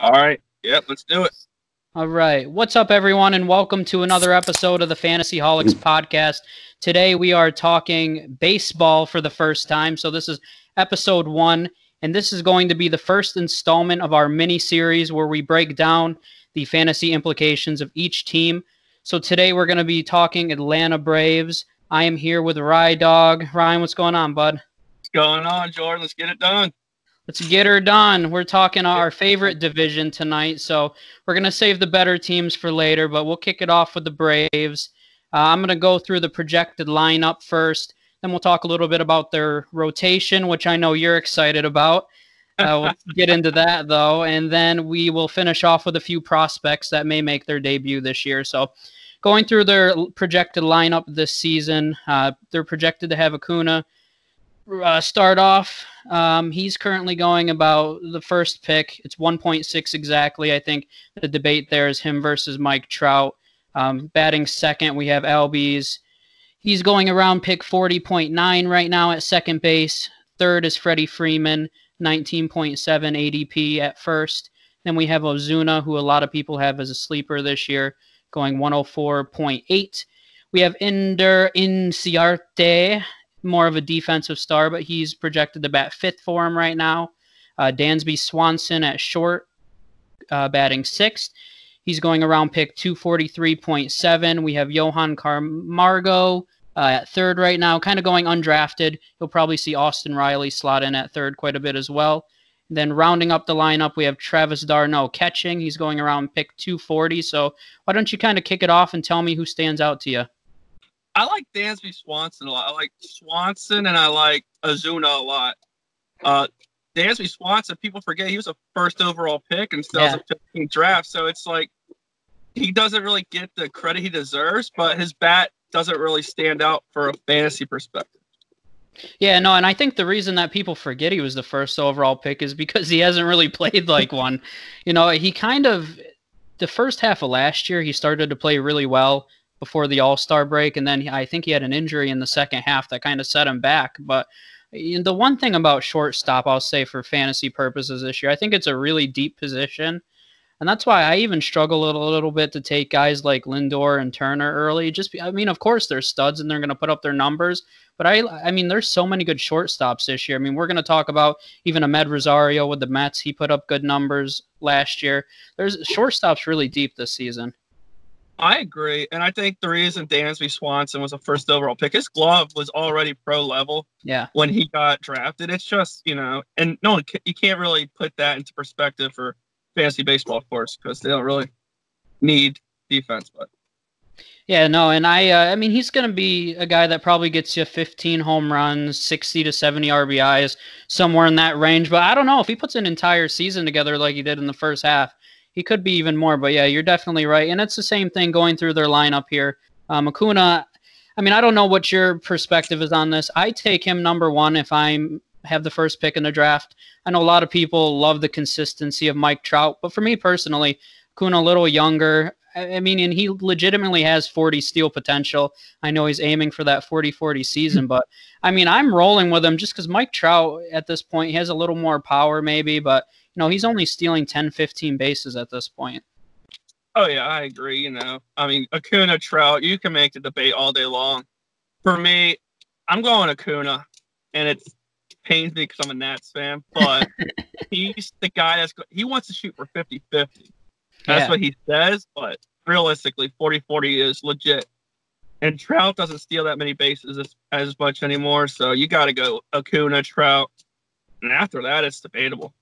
All right. Yep, let's do it. All right. What's up, everyone, and welcome to another episode of the Fantasy Holics podcast. Today we are talking baseball for the first time. So this is episode 1, and this is going to be the first installment of our mini-series where we break down the fantasy implications of each team. So today we're going to be talking Atlanta Braves. I am here with Rydawg. Ryan, what's going on, bud? What's going on, Jordan? Let's get it done. Let's get her done. We're talking our favorite division tonight, so we're going to save the better teams for later, but we'll kick it off with the Braves. I'm going to go through the projected lineup first, then we'll talk a little bit about their rotation, which I know you're excited about. We'll get into that, though, and then we will finish off with a few prospects that may make their debut this year. So going through their projected lineup this season, they're projected to have Acuna start off. He's currently going about the first pick. It's 1.6 exactly. I think the debate there is him versus Mike Trout. Batting second, we have Albies. He's going around pick 40.9 right now at second base. Third is Freddie Freeman, 19.7 ADP at first. Then we have Ozuna, who a lot of people have as a sleeper this year, going 104.8. We have Ender Inciarte, more of a defensive star, but he's projected to bat fifth for him right now. Dansby Swanson at short, batting sixth. He's going around pick 243.7. We have Johan Camargo at third right now, kind of going undrafted. You'll probably see Austin Riley slot in at third quite a bit as well. And then rounding up the lineup, we have Travis d'Arnaud catching. He's going around pick 240. So why don't you kind of kick it off and tell me who stands out to you? I like Dansby Swanson a lot. I like Swanson and I like Ozuna a lot. Dansby Swanson, people forget he was a first overall pick and still has a 15th draft. So it's like he doesn't really get the credit he deserves, but his bat doesn't really stand out for a fantasy perspective. Yeah, no, and I think the reason that people forget he was the first overall pick is because he hasn't really played like one. You know, he kind of, the first half of last year, he started to play really well before the All-Star break, and then I think he had an injury in the second half that kind of set him back. But the one thing about shortstop, I'll say for fantasy purposes this year, I think it's a really deep position, and that's why I even struggle a little bit to take guys like Lindor and Turner early. I mean, of course they're studs and they're going to put up their numbers, but I mean, there's so many good shortstops this year. I mean, we're going to talk about even Ahmed Rosario with the Mets. He put up good numbers last year. There's shortstops really deep this season. I agree, and I think the reason Dansby Swanson was a first overall pick, his glove was already pro level. Yeah. When he got drafted, it's just and no one, you can't really put that into perspective for fantasy baseball, of course, because they don't really need defense. But yeah, no, and I mean, he's going to be a guy that probably gets you 15 home runs, 60 to 70 RBIs, somewhere in that range. But I don't know if he puts an entire season together like he did in the first half. He could be even more, but yeah, you're definitely right. And it's the same thing going through their lineup here. Acuna, I mean, I don't know what your perspective is on this. I take him number one if I have the first pick in the draft. I know a lot of people love the consistency of Mike Trout, but for me personally, Acuna a little younger. I mean, and he legitimately has 40 steal potential. I know he's aiming for that 40-40 season, but I mean, I'm rolling with him just because Mike Trout at this point, he has a little more power maybe, but he's only stealing 10, 15 bases at this point. Oh, yeah, I agree. I mean, Acuna, Trout, you can make the debate all day long. For me, I'm going Acuna, and it pains me because I'm a Nats fan, but he's the guy he wants to shoot for 50-50. That's what he says, but realistically, 40-40 is legit. And Trout doesn't steal that many bases as much anymore, so you got to go Acuna, Trout, and after that, it's debatable.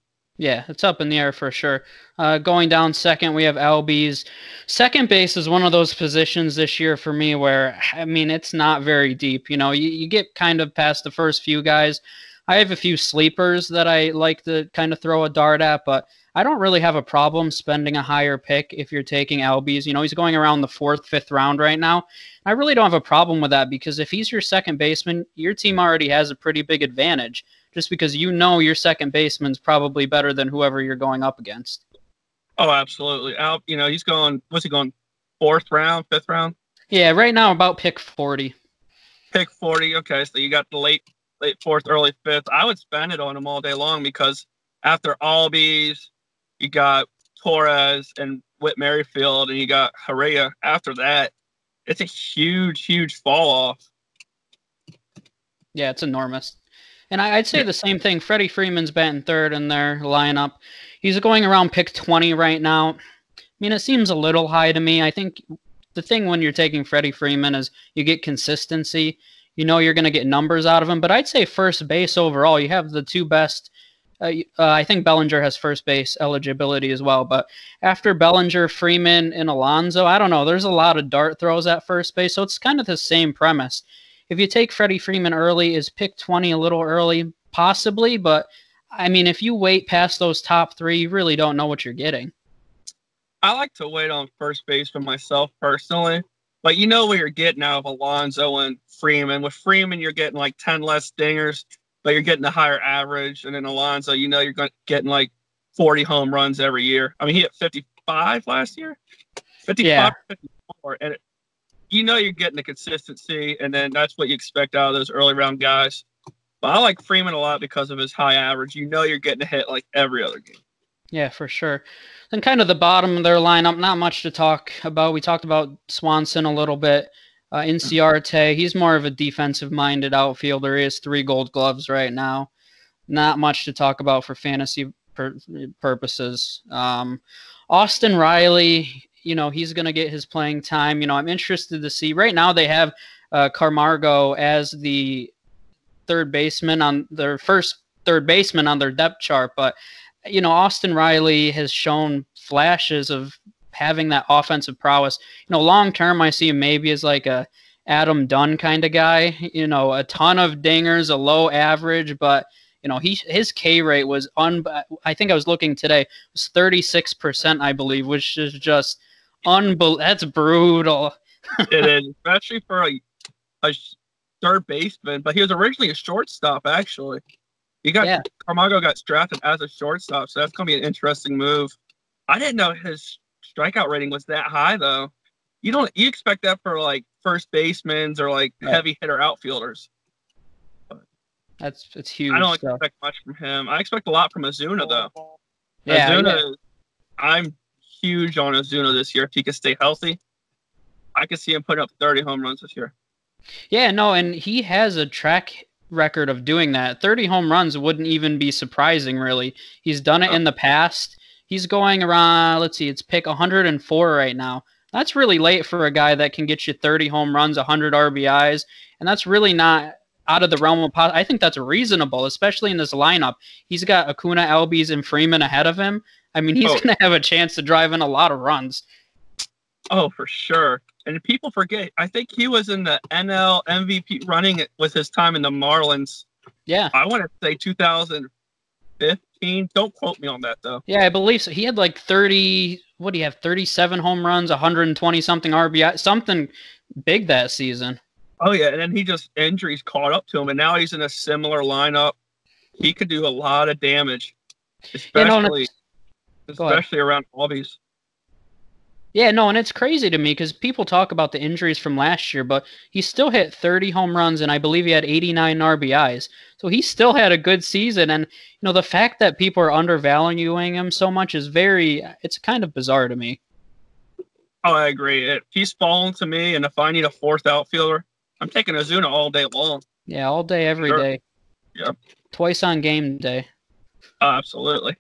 Yeah, it's up in the air for sure. Going down second, we have Albies. Second base is one of those positions this year for me where, I mean, it's not very deep. You get kind of past the first few guys. I have a few sleepers that I like to kind of throw a dart at, but I don't really have a problem spending a higher pick if you're taking Albies. He's going around the 4th, 5th round right now. I really don't have a problem with that because if he's your second baseman, your team already has a pretty big advantage just because your second baseman's probably better than whoever you're going up against. Oh, absolutely. He's going, what's he going, 4th round, 5th round? Yeah, right now about pick 40. Pick 40, okay, so you got the late 4th, early 5th. I would spend it on him all day long because after Albies, you got Torres and Whit Merrifield, and you got Herrera after that. It's a huge, huge fall off. Yeah, it's enormous. And I'd say the same thing. Freddie Freeman's batting third in their lineup. He's going around pick 20 right now. I mean, it seems a little high to me. I think the thing when you're taking Freddie Freeman is you get consistency. You know you're going to get numbers out of him. But I'd say first base overall, you have the two best. I think Bellinger has first base eligibility as well. But after Bellinger, Freeman, and Alonso, I don't know. There's a lot of dart throws at first base. So it's kind of the same premise. If you take Freddie Freeman early, is pick 20 a little early? Possibly. But, I mean, if you wait past those top three, you really don't know what you're getting. I like to wait on first base for myself personally. But you know what you're getting out of Alonso and Freeman. With Freeman, you're getting like 10 less dingers, but you're getting a higher average. And then Alonso, you know you're getting like 40 home runs every year. I mean, he hit 55 last year. 55, 54. And you know you're getting the consistency, and then that's what you expect out of those early round guys. But I like Freeman a lot because of his high average. You know you're getting a hit like every other game. Yeah, for sure. Then kind of the bottom of their lineup, not much to talk about. We talked about Swanson a little bit. Inciarte, he's more of a defensive-minded outfielder. He has 3 Gold Gloves right now. Not much to talk about for fantasy purposes. Austin Riley, you know, he's going to get his playing time. You know, I'm interested to see. Right now they have Camargo as the third baseman on their first third baseman on their depth chart, but you know, Austin Riley has shown flashes of having that offensive prowess. You know, long term, I see him maybe as like a Adam Dunn kind of guy. You know, a ton of dingers, a low average, but you know, his K rate was I think I was looking today, was 36%, I believe, which is just that's brutal. It is, especially for a third baseman. But he was originally a shortstop, actually. Camargo got drafted as a shortstop, so that's going to be an interesting move. I didn't know his strikeout rating was that high, though. You expect that for like first basemen or like heavy hitter outfielders. It's huge. I don't expect much from him. I expect a lot from Ozuna, though. Yeah, I'm huge on Ozuna this year. If he can stay healthy, I could see him putting up 30 home runs this year. Yeah, no, and he has a track record of doing that. 30 home runs wouldn't even be surprising, really. He's done it in the past. He's going around, let's see, it's pick 104 right now. That's really late for a guy that can get you 30 home runs, 100 RBIs, and that's really not out of the realm of I think that's reasonable, especially in this lineup. He's got Acuna, Albies, and Freeman ahead of him. I mean, he's going to have a chance to drive in a lot of runs. Oh, for sure. And people forget, I think he was in the NL MVP running with his time in the Marlins. Yeah. I want to say 2015. Don't quote me on that, though. Yeah, I believe so. He had like 37 home runs, 120-something RBI, something big that season. Oh, yeah, and then injuries caught up to him, and now he's in a similar lineup. He could do a lot of damage, especially around hobbies. Yeah, no, and it's crazy to me because people talk about the injuries from last year, but he still hit 30 home runs, and I believe he had 89 RBIs. So he still had a good season, and you know the fact that people are undervaluing him so much is it's kind of bizarre to me. Oh, I agree. If he's fallen to me, and if I need a fourth outfielder, I'm taking Ozuna all day long. Yeah, all day, every day. Yep. Twice on game day. Absolutely.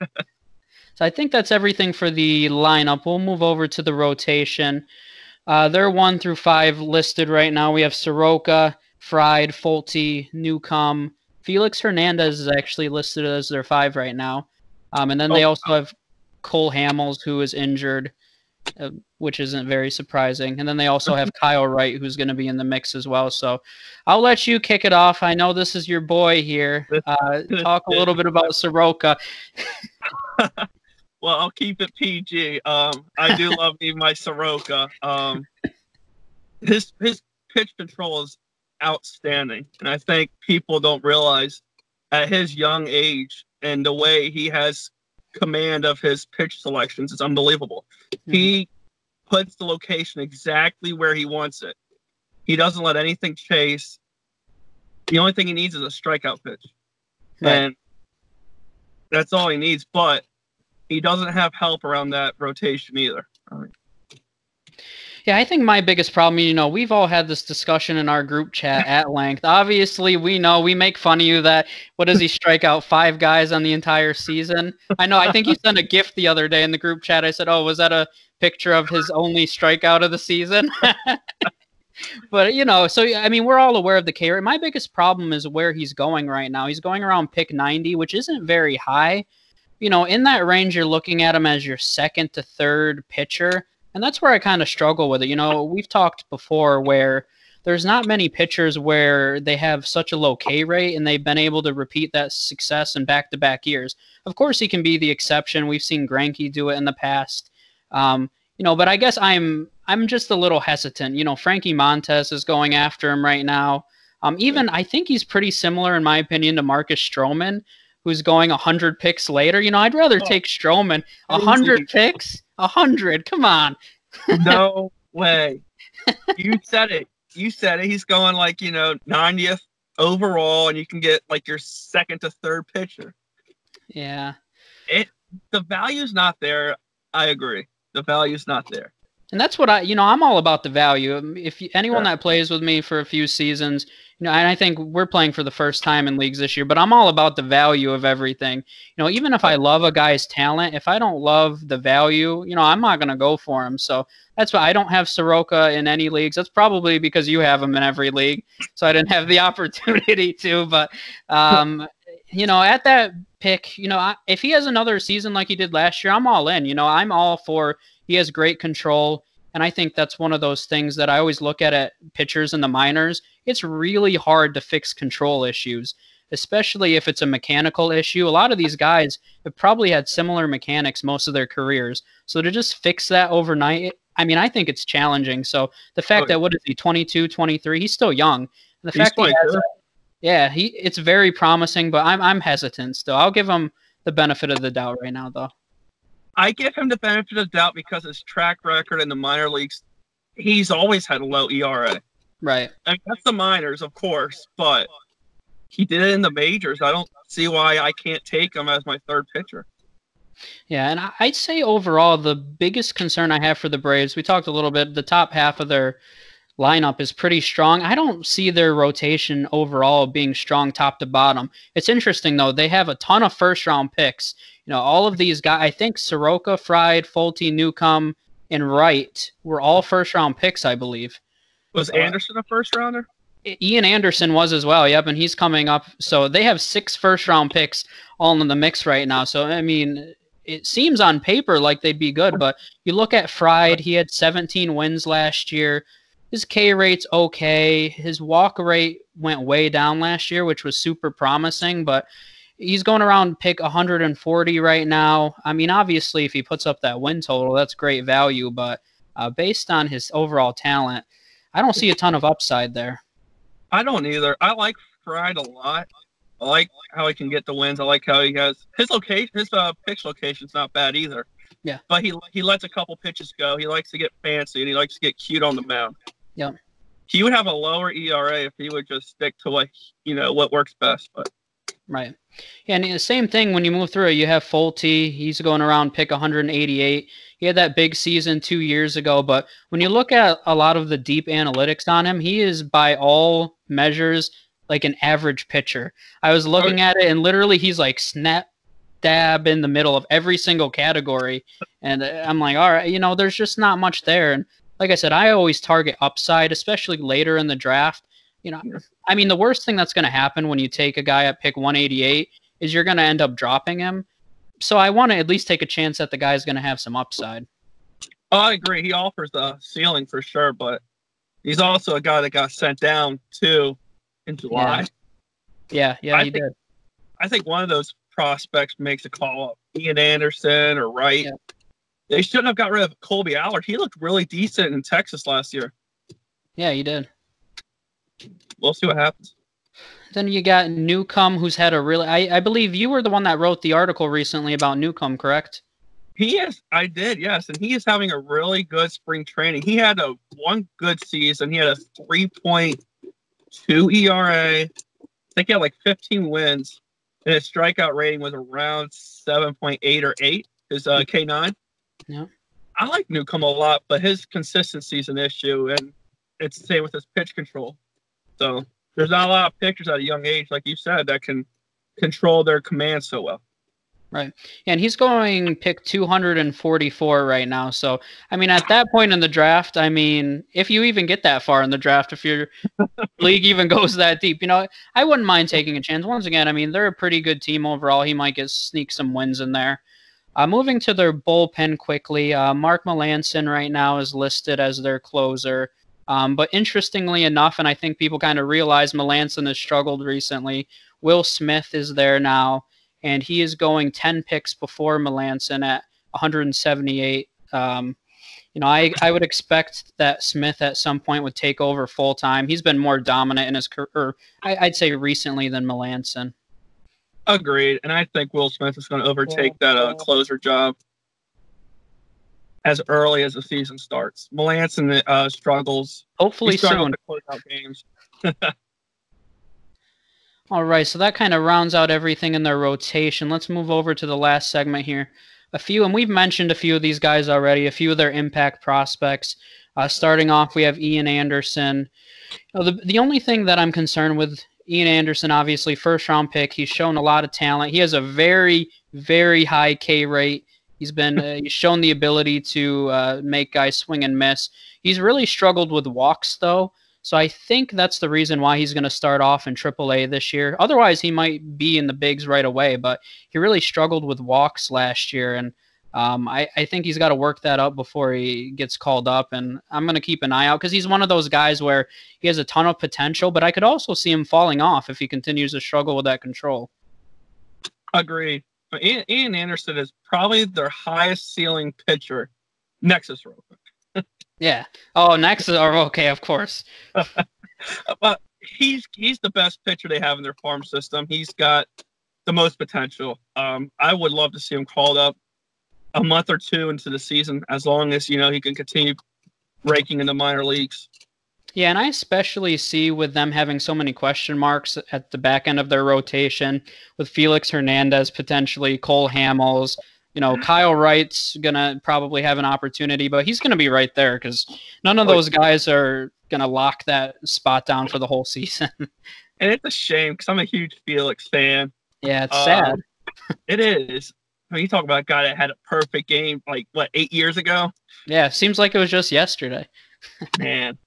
So I think that's everything for the lineup. We'll move over to the rotation. They're 1 through 5 listed right now. We have Soroka, Fried, Fulte, Newcomb. Felix Hernandez is actually listed as their 5 right now. And then they also have Cole Hamels, who is injured, which isn't very surprising. And then they also have Kyle Wright, who's going to be in the mix as well. So I'll let you kick it off. I know this is your boy here. Talk a little bit about Soroka. Well, I'll keep it PG. I do love me my Soroka. His pitch control is outstanding, and I think people don't realize at his young age and the way he has command of his pitch selections is unbelievable. Mm-hmm. He puts the location exactly where he wants it. He doesn't let anything chase. The only thing he needs is a strikeout pitch, and that's all he needs. But he doesn't have help around that rotation either. Yeah, I think my biggest problem, we've all had this discussion in our group chat at length. Obviously, we know we make fun of you that, what does he strike out 5 guys on the entire season? I think you sent a gift the other day in the group chat. I said, oh, was that a picture of his only strikeout of the season? But, so, I mean, we're all aware of the K rate. My biggest problem is where he's going right now. He's going around pick 90, which isn't very high. In that range, you're looking at him as your second to third pitcher. And that's where I kind of struggle with it. We've talked before where there's not many pitchers where they have such a low K rate and they've been able to repeat that success in back-to-back years. Of course, he can be the exception. We've seen Greinke do it in the past. But I guess I'm just a little hesitant. Frankie Montes is going after him right now. Even I think he's pretty similar, in my opinion, to Marcus Stroman, who's going 100 picks later. I'd rather take Stroman 100 picks. 100. Come on. No way. You said it. He's going 90th overall, and you can get your second to third pitcher. Yeah. The value's not there. I agree. The value's not there. And that's what I'm all about the value. If anyone that plays with me for a few seasons, and I think we're playing for the first time in leagues this year, but I'm all about the value of everything. Even if I love a guy's talent, if I don't love the value, I'm not going to go for him. So that's why I don't have Soroka in any leagues. That's probably because you have him in every league. So I didn't have the opportunity to, but, at that pick, if he has another season like he did last year, I'm all in. I'm all for. He has great control, and I think that's one of those things that I always look at pitchers in the minors. It's really hard to fix control issues, especially if it's a mechanical issue. A lot of these guys have probably had similar mechanics most of their careers. So to just fix that overnight, I think it's challenging. So the fact that, what is he, 22, 23? He's still young. And the fact he has it's very promising, but I'm hesitant still. I'll give him the benefit of the doubt right now, though. I give him the benefit of the doubt because his track record in the minor leagues, he's always had a low ERA. Right. That's the minors, of course, but he did it in the majors. I don't see why I can't take him as my third pitcher. Yeah, and I'd say overall the biggest concern I have for the Braves, we talked a little bit, the top half of their lineup is pretty strong. I don't see their rotation overall being strong top to bottom. It's interesting, though. They have a ton of first-round picks. All of these guys, I think Soroka, Fried, Fulte, Newcomb, and Wright were all first-round picks, I believe. Was Anderson a first-rounder? Ian Anderson was as well, yep, and he's coming up. So they have 6 first-round picks all in the mix right now. So, it seems on paper like they'd be good, but you look at Fried, he had 17 wins last year. His K rate's okay. His walk rate went way down last year, which was super promising, but he's going around pick 140 right now. Obviously, if he puts up that win total, that's great value, but based on his overall talent, I don't see a ton of upside there. I don't either. I like Fried a lot. I like how he can get the wins. I like how he has his location. His pitch location's not bad either. Yeah, but he lets a couple pitches go. He likes to get fancy and he likes to get cute on the mound. Yeah, he would have a lower ERA if he would just stick to what works best. But right, yeah, and the same thing when you move through it. You have Fulte. He's going around pick 188. He had that big season 2 years ago, but when you look at a lot of the deep analytics on him, he is by all measures like an average pitcher. I was looking at it, and literally he's like snap dab in the middle of every single category. And I'm like, all right, there's just not much there. And like I said, I always target upside, especially later in the draft. The worst thing that's going to happen when you take a guy at pick 188 is you're going to end up dropping him. So I want to at least take a chance that the guy's going to have some upside. Oh, I agree. He offers a ceiling for sure, but he's also a guy that got sent down too in July. Yeah, he did. I think one of those prospects makes a call up. Ian Anderson or Wright. Yeah. They shouldn't have got rid of Colby Allard. He looked really decent in Texas last year. Yeah, he did. We'll see what happens. Then you got Newcomb, who's had a really... I believe you were the one that wrote the article recently about Newcomb, correct? He is. I did, yes. And he is having a really good spring training. He had one good season. He had a 3.2 ERA. I think he had 15 wins. And his strikeout rating was around 7.8 or 8. his K9. Yeah. I like Newcomb a lot, but his consistency is an issue, and it's the same with his pitch control. So there's not a lot of pitchers at a young age, like you said, that can control their command so well. Right. And he's going pick 244 right now. So, I mean, at that point in the draft, I mean, if you even get that far in the draft, if your league even goes that deep, I wouldn't mind taking a chance. Once again, I mean, they're a pretty good team overall. He might sneak some wins in there. Moving to their bullpen quickly, Mark Melancon right now is listed as their closer. But interestingly enough, and I think people kind of realize Melancon has struggled recently, Will Smith is there now, and he is going 10 picks before Melancon at 178. I would expect that Smith at some point would take over full time. He's been more dominant in his career, I'd say recently, than Melancon. Agreed, and I think Will Smith is going to overtake that closer job as early as the season starts. Melancon struggles. Hopefully soon. To close out games. All right, so that kind of rounds out everything in their rotation. Let's move over to the last segment here. And we've mentioned a few of these guys already, a few of their impact prospects. Starting off, we have Ian Anderson. The only thing that I'm concerned with, Ian Anderson, obviously, first-round pick. He's shown a lot of talent. He has a very, very high K rate. He's shown the ability to make guys swing and miss. He's really struggled with walks, though. So I think that's the reason why he's going to start off in AAA this year. Otherwise, he might be in the bigs right away, but he really struggled with walks last year, and I think he's got to work that up before he gets called up, and I'm going to keep an eye out because he's one of those guys where he has a ton of potential, but I could also see him falling off if he continues to struggle with that control. Agreed. Ian Anderson is probably their highest ceiling pitcher. Nexus real quick. Yeah. Oh, Nexus. Okay, of course. But he's the best pitcher they have in their farm system. He's got the most potential. I would love to see him called up a month or two into the season, as long as he can continue breaking in the minor leagues. Yeah, and I especially see with them having so many question marks at the back end of their rotation, with Felix Hernandez potentially, Cole Hamels. Kyle Wright's going to probably have an opportunity, but he's going to be right there because none of those guys are going to lock that spot down for the whole season. And it's a shame because I'm a huge Felix fan. Yeah, it's sad. It is. I mean, you talk about a guy that had a perfect game, 8 years ago? Yeah, seems like it was just yesterday. Man.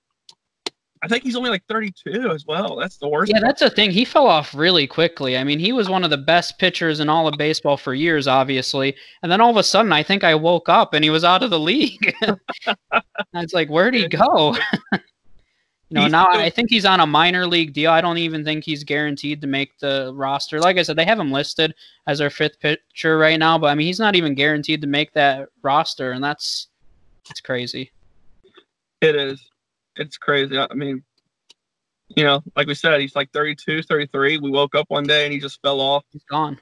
I think he's only 32 as well. That's the worst. Yeah, that's the thing. He fell off really quickly. I mean, he was one of the best pitchers in all of baseball for years, obviously. And then all of a sudden, I think I woke up and he was out of the league. It's like, where'd he go? Now I think he's on a minor league deal. I don't even think he's guaranteed to make the roster. Like I said, they have him listed as their fifth pitcher right now, but I mean, he's not even guaranteed to make that roster, and it's crazy. It is. It's crazy. I mean, like we said, he's 32, 33. We woke up one day and he just fell off. He's gone.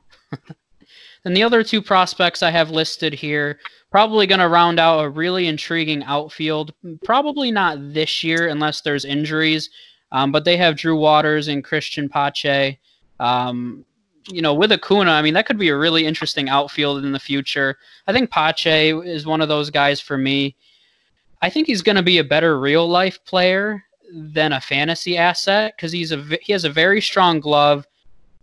Then the other two prospects I have listed here, probably going to round out a really intriguing outfield. Probably not this year unless there's injuries, but they have Drew Waters and Christian Pache. With Acuna, I mean, that could be a really interesting outfield in the future. I think Pache is one of those guys for me. I think he's going to be a better real-life player than a fantasy asset because he has a very strong glove.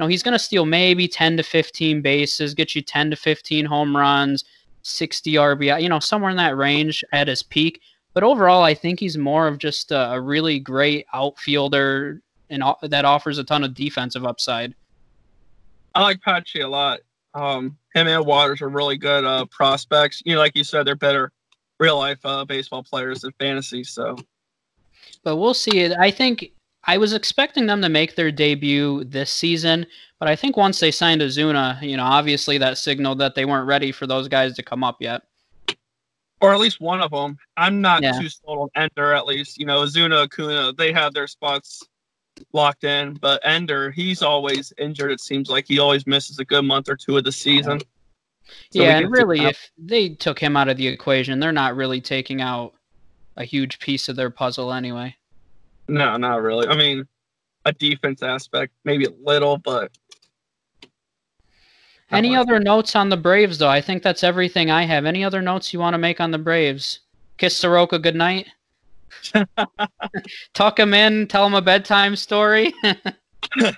He's going to steal maybe 10 to 15 bases, get you 10 to 15 home runs, 60 RBI, somewhere in that range at his peak. But overall, I think he's more of just a really great outfielder and that offers a ton of defensive upside. I like Pache a lot. Him and Waters are really good prospects. Like you said, they're better real-life baseball players than fantasy. So, but we'll see. I think I was expecting them to make their debut this season, but I think once they signed Ozuna, obviously that signaled that they weren't ready for those guys to come up yet. Or at least one of them. I'm not too sold on Ender, at least. Ozuna, Acuna, they have their spots locked in. But Ender, he's always injured. It seems like he always misses a good month or two of the season. So and really, if they took him out of the equation, they're not really taking out a huge piece of their puzzle anyway. No, not really. I mean, a defense aspect, maybe a little, but... Any other notes on the Braves, though? I think that's everything I have. Any other notes you want to make on the Braves? Kiss Soroka goodnight. Tuck him in. Tell him a bedtime story. Well,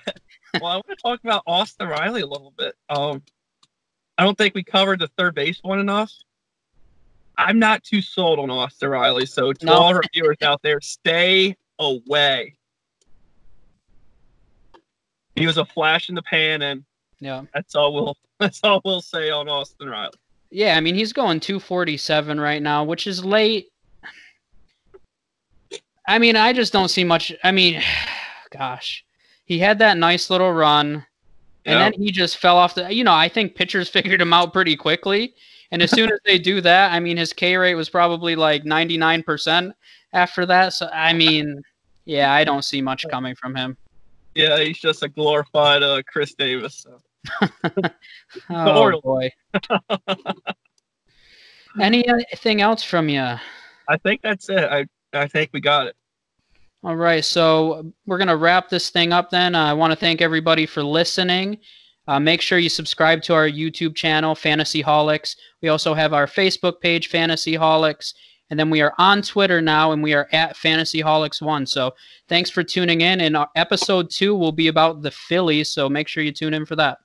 I want to talk about Austin Riley a little bit. I don't think we covered the third base one enough. I'm not too sold on Austin Riley, so to all our viewers out there, stay away. He was a flash in the pan, and that's all we'll say on Austin Riley. Yeah, I mean, he's going 247 right now, which is late. I mean, I just don't see much. I mean, gosh, he had that nice little run, and then he just fell off the. I think pitchers figured him out pretty quickly, and as soon as they do that, I mean, his K rate was probably like 99% after that. So, I mean, yeah, I don't see much coming from him. Yeah, he's just a glorified Chris Davis. So. Oh, boy. Anything else from you? I think that's it. I think we got it. All right, so we're going to wrap this thing up then. I want to thank everybody for listening. Make sure you subscribe to our YouTube channel, Fantasy Holics. We also have our Facebook page, Fantasy Holics. And then we are on Twitter now, and we are at Fantasy Holics 1. So thanks for tuning in. And episode 2 will be about the Phillies, so make sure you tune in for that.